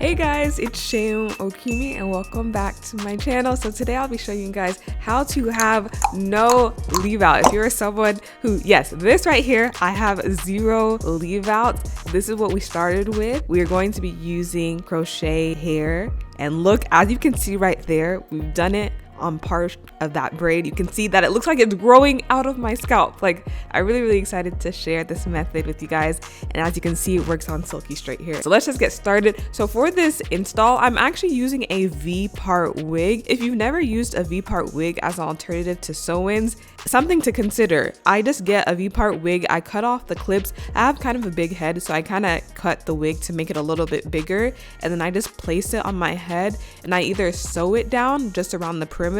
Hey guys, it's Seun Okimi and welcome back to my channel. So today I'll be showing you guys how to have no leave out. If you're someone who, yes, this right here, I have 0 leave out. This is what we started with. We are going to be using crochet hair, and look, as you can see right there, we've done it on part of that braid. You can see that it looks like it's growing out of my scalp. Like, I'm really excited to share this method with you guys, and as you can see, it works on silky straight hair. So let's just get started. So for this install, I'm actually using a V-part wig. If you've never used a V-part wig as an alternative to sew-ins, something to consider. I just get a V-part wig, I cut off the clips. I have kind of a big head, so I kind of cut the wig to make it a little bit bigger, and then I just place it on my head, and I either sew it down just around the perimeter,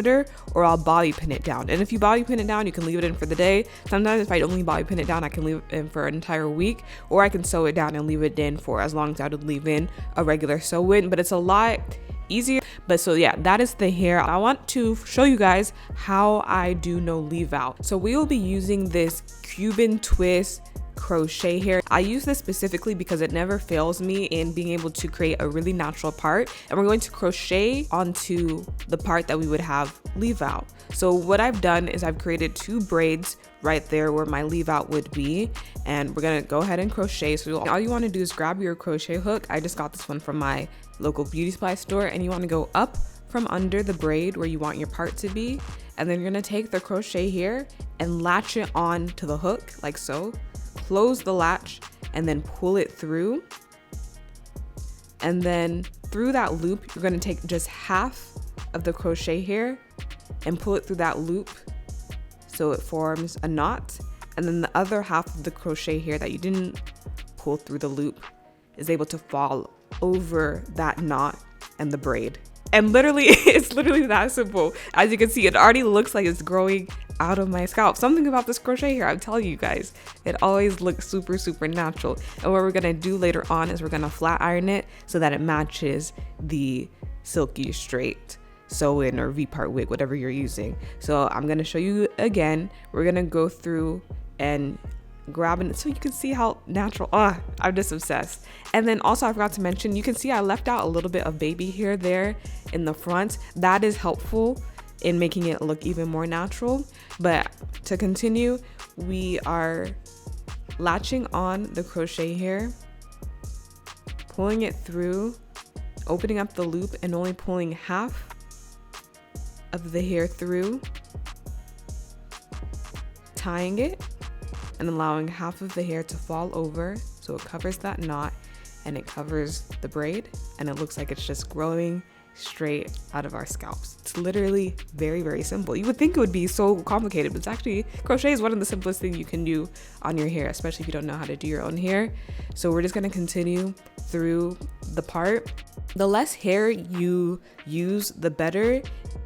or I'll bobby pin it down. And if you bobby pin it down, you can leave it in for the day. Sometimes if I only bobby pin it down, I can leave it in for an entire week, or I can sew it down and leave it in for as long as I would leave in a regular sew-in, but it's a lot easier. But so yeah, that is the hair. I want to show you guys how I do no leave out. So we will be using this Cuban twist crochet hair. I use this specifically because it never fails me in being able to create a really natural part, and we're going to crochet onto the part that we would have leave out. So what I've done is I've created 2 braids right there where my leave out would be, and we're gonna go ahead and crochet. So all you want to do is grab your crochet hook. I just got this one from my local beauty supply store, and you want to go up from under the braid where you want your part to be, and then you're gonna take the crochet here and latch it on to the hook like so. Close the latch and then pull it through, and then through that loop you're going to take just half of the crochet here and pull it through that loop so it forms a knot, and then the other half of the crochet here that you didn't pull through the loop is able to fall over that knot and the braid. And literally, it's literally that simple. As you can see, it already looks like it's growing out of my scalp. Something about this crochet here, I'm telling you guys, it always looks super natural. And what we're gonna do later on is we're gonna flat iron it so that it matches the silky straight sew-in or V-part wig, whatever you're using. So I'm gonna show you again. We're gonna go through and grabbing it so you can see how natural. I'm just obsessed. And then also I forgot to mention, you can see I left out a little bit of baby hair there in the front. That is helpful in making it look even more natural. But to continue, we are latching on the crochet here, pulling it through, opening up the loop and only pulling half of the hair through, tying it, and allowing half of the hair to fall over so it covers that knot and it covers the braid, and it looks like it's just growing straight out of our scalps. It's literally very simple. You would think it would be so complicated, but it's actually, crochet is one of the simplest things you can do on your hair, especially if you don't know how to do your own hair. So we're just going to continue through the part. The less hair you use, the better.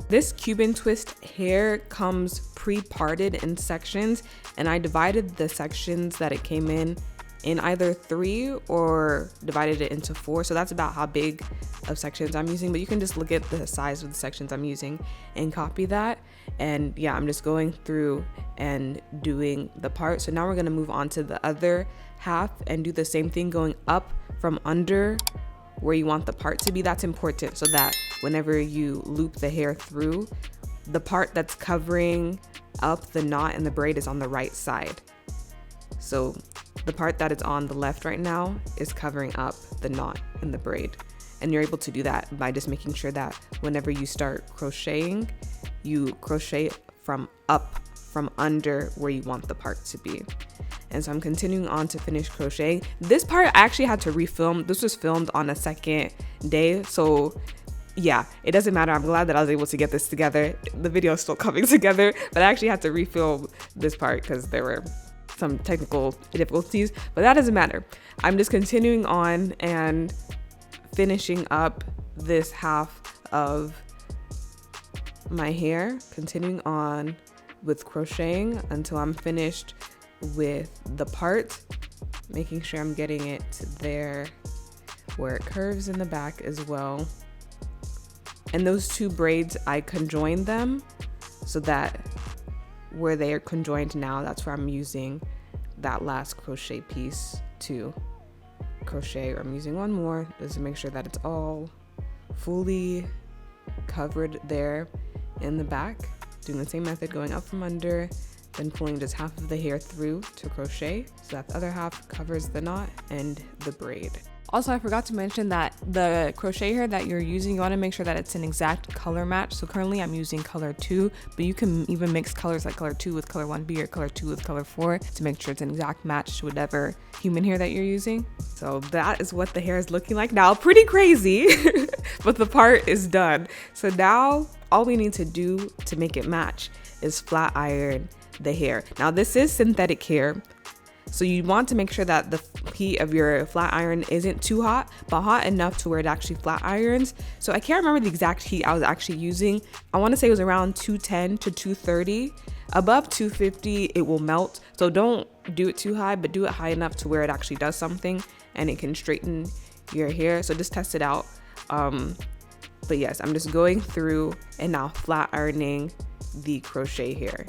This Cuban twist hair comes pre-parted in sections, and I divided the sections that it came in either 3 or divided it into 4. So that's about how big of sections I'm using, but you can just look at the size of the sections I'm using and copy that. And yeah, I'm just going through and doing the part. So now we're going to move on to the other half and do the same thing, going up from under where you want the part to be. That's important so that whenever you loop the hair through, the part that's covering up the knot and the braid is on the right side. So the part that is on the left right now is covering up the knot and the braid. And you're able to do that by just making sure that whenever you start crocheting, you crochet from under where you want the part to be. And so I'm continuing on to finish crocheting. This part I actually had to refilm. This was filmed on a second day. So yeah, it doesn't matter. I'm glad that I was able to get this together. The video is still coming together, but I actually had to refilm this part because there were some technical difficulties, but that doesn't matter. I'm just continuing on and finishing up this half of my hair, continuing on with crocheting until I'm finished with the part, making sure I'm getting it to there where it curves in the back as well. And those 2 braids, I conjoined them so that where they are conjoined now, that's where I'm using that last crochet piece to crochet, or I'm using one more just to make sure that it's all fully covered there in the back. Doing the same method, going up from under, then pulling just half of the hair through to crochet so that the other half covers the knot and the braid. Also, I forgot to mention that the crochet hair that you're using, you want to make sure that it's an exact color match. So currently I'm using color 2, but you can even mix colors like color 2 with color 1B or color 2 with color 4 to make sure it's an exact match to whatever human hair that you're using. So that is what the hair is looking like now. Pretty crazy, but the part is done. So now all we need to do to make it match is flat iron the hair. Now this is synthetic hair, so you want to make sure that the heat of your flat iron isn't too hot, but hot enough to where it actually flat irons. So I can't remember the exact heat I was actually using. I want to say it was around 210 to 230. Above 250 it will melt, so don't do it too high, but do it high enough to where it actually does something and it can straighten your hair. So just test it out. But yes, I'm just going through and now flat ironing the crochet hair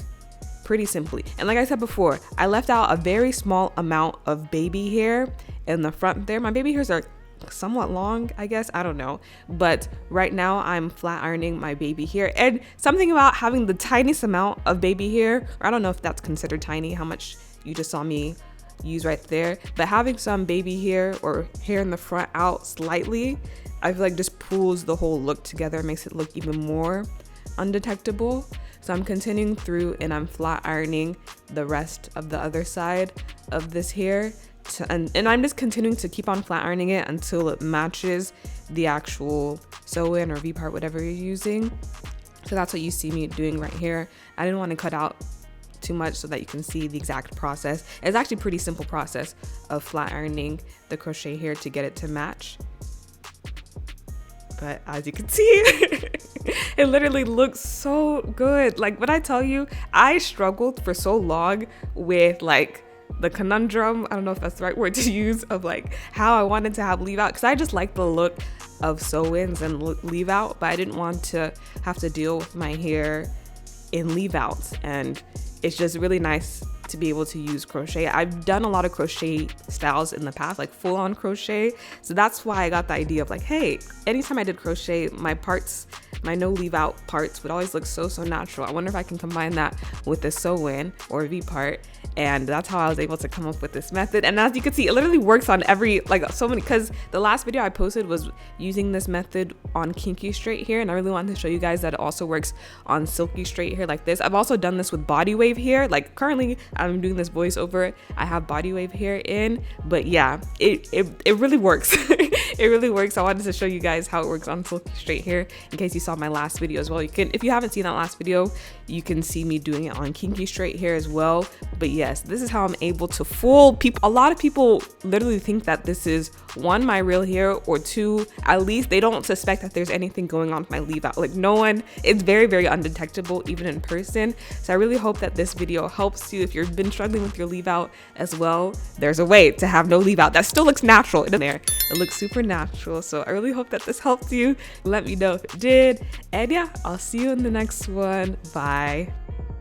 pretty simply. And like I said before, I left out a very small amount of baby hair in the front there. My baby hairs are somewhat long, I guess, I don't know, but right now I'm flat ironing my baby hair. And something about having the tiniest amount of baby hair, or I don't know if that's considered tiny, how much you just saw me use right there, but having some baby hair or hair in the front out slightly, I feel like just pulls the whole look together, makes it look even more undetectable. So I'm continuing through and I'm flat ironing the rest of the other side of this hair and I'm just continuing to keep on flat ironing it until it matches the actual sew-in or V-part, whatever you're using. So that's what you see me doing right here. I didn't want to cut out too much so that you can see the exact process. It's actually a pretty simple process of flat ironing the crochet hair to get it to match. But as you can see, it literally looks so good. Like when I tell you, I struggled for so long with like the conundrum, I don't know if that's the right word to use, of like how I wanted to have leave out, because I just like the look of sew-ins and leave out, but I didn't want to have to deal with my hair in leave outs. And it's just really nice to be able to use crochet. I've done a lot of crochet styles in the past, like full on crochet. So that's why I got the idea of like, hey, anytime I did crochet, my parts, my no leave out parts would always look so natural. I wonder if I can combine that with the sew-in or V part. And that's how I was able to come up with this method. And as you can see, it literally works on every, like so many, because the last video I posted was using this method on kinky straight hair. And I really wanted to show you guys that it also works on silky straight hair like this. I've also done this with body wave hair. Like currently I'm doing this voiceover, I have body wave hair in, but yeah, it really works. It really works. I wanted to show you guys how it works on silky straight hair in case you saw my last video as well. You can, if you haven't seen that last video, you can see me doing it on kinky straight hair as well. But yes, this is how I'm able to fool people. A lot of people literally think that this is one, my real hair, or two, at least they don't suspect that there's anything going on with my leave out. Like no one, it's very undetectable even in person. So I really hope that this video helps you if you've been struggling with your leave out as well. There's a way to have no leave out that still looks natural in there. It looks super natural. So I really hope that this helped you. Let me know if it did. And yeah, I'll see you in the next one. Bye.